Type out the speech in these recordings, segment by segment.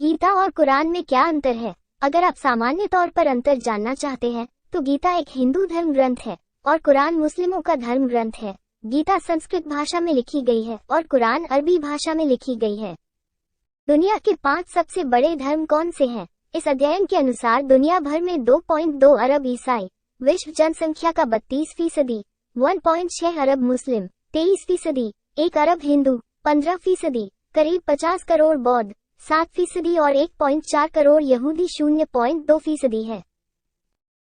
गीता और कुरान में क्या अंतर है? अगर आप सामान्य तौर पर अंतर जानना चाहते हैं तो गीता एक हिंदू धर्म ग्रंथ है और कुरान मुस्लिमों का धर्म ग्रंथ है। गीता संस्कृत भाषा में लिखी गई है और कुरान अरबी भाषा में लिखी गई है। दुनिया के 5 सबसे बड़े धर्म कौन से हैं? इस अध्ययन के अनुसार दुनिया भर में 2.2 अरब ईसाई, विश्व जनसंख्या का 32%, 1.6 अरब मुस्लिम, 23%, 1 अरब हिंदू, 15%, करीब 50 करोड़ बौद्ध, 7% और 1.4 करोड़ यहूदी 0.2% है।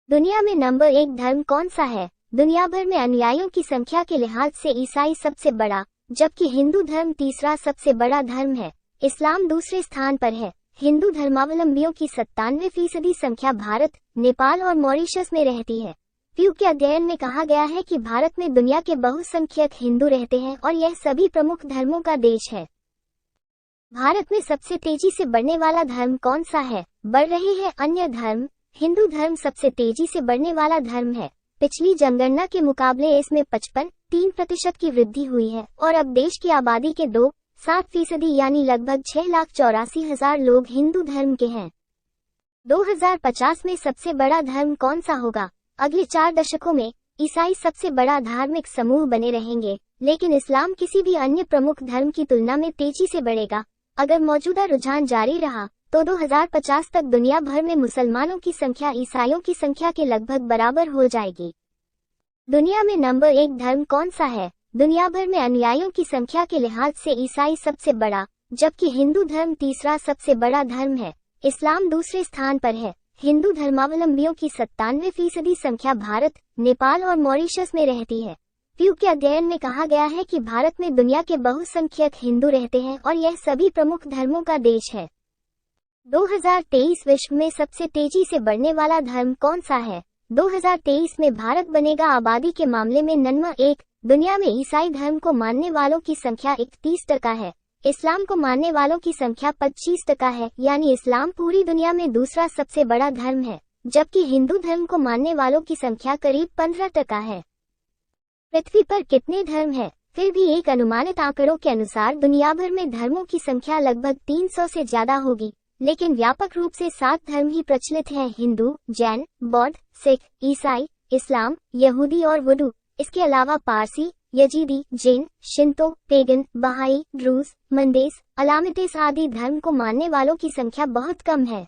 दुनिया में नंबर 1 धर्म कौन सा है? दुनिया भर में अनुयायियों की संख्या के लिहाज से ईसाई सबसे बड़ा, जबकि हिंदू धर्म तीसरा सबसे बड़ा धर्म है। इस्लाम दूसरे स्थान पर है। हिंदू धर्मावलंबियों की 97% संख्या भारत, नेपाल और मॉरिशस में रहती है। प्यू के अध्ययन में कहा गया है कि भारत में दुनिया के बहुसंख्यक हिंदू रहते हैं और यह सभी प्रमुख धर्मों का देश है। भारत में सबसे तेजी से बढ़ने वाला धर्म कौन सा है? बढ़ रहे हैं अन्य धर्म। हिंदू धर्म सबसे तेजी से बढ़ने वाला धर्म है। पिछली जनगणना के मुकाबले इसमें 55.3% की वृद्धि हुई है और अब देश की आबादी के 2.7% यानी लगभग 6,84,000 लोग हिंदू धर्म के हैं। 2050 में सबसे बड़ा धर्म कौन सा होगा? अगले 4 दशकों में ईसाई सबसे बड़ा धार्मिक समूह बने रहेंगे, लेकिन इस्लाम किसी भी अन्य प्रमुख धर्म की तुलना में तेजी से बढ़ेगा। अगर मौजूदा रुझान जारी रहा तो 2050 तक दुनिया भर में मुसलमानों की संख्या ईसाइयों की संख्या के लगभग बराबर हो जाएगी। दुनिया में नंबर 1 धर्म कौन सा है? दुनिया भर में अनुयायियों की संख्या के लिहाज से ईसाई सबसे बड़ा, जबकि हिंदू धर्म तीसरा सबसे बड़ा धर्म है। इस्लाम दूसरे स्थान पर है। हिंदू धर्मावलंबियों की 97% संख्या भारत, नेपाल और मॉरिशस में रहती है। प्यू के अध्ययन में कहा गया है कि भारत में दुनिया के बहुसंख्यक हिंदू रहते हैं और यह सभी प्रमुख धर्मों का देश है। 2023 विश्व में सबसे तेजी से बढ़ने वाला धर्म कौन सा है? 2023 में भारत बनेगा आबादी के मामले में नंबर 1। दुनिया में ईसाई धर्म को मानने वालों की संख्या 31% है। इस्लाम को मानने वालों की संख्या 25% है, यानी इस्लाम पूरी दुनिया में दूसरा सबसे बड़ा धर्म है, जबकि हिंदू धर्म को मानने वालों की संख्या करीब 15% है। पृथ्वी पर कितने धर्म हैं? फिर भी एक अनुमानित आंकड़ों के अनुसार दुनिया भर में धर्मों की संख्या लगभग 300 से ज्यादा होगी, लेकिन व्यापक रूप से 7 धर्म ही प्रचलित हैं: हिंदू, जैन, बौद्ध, सिख, ईसाई, इस्लाम, यहूदी और वुडू। इसके अलावा Parsi, Yazidi, Jain, Shinto, pagan, बहाई, ड्रूज, मंदेस, अलामितेस आदि धर्म को मानने वालों की संख्या बहुत कम है।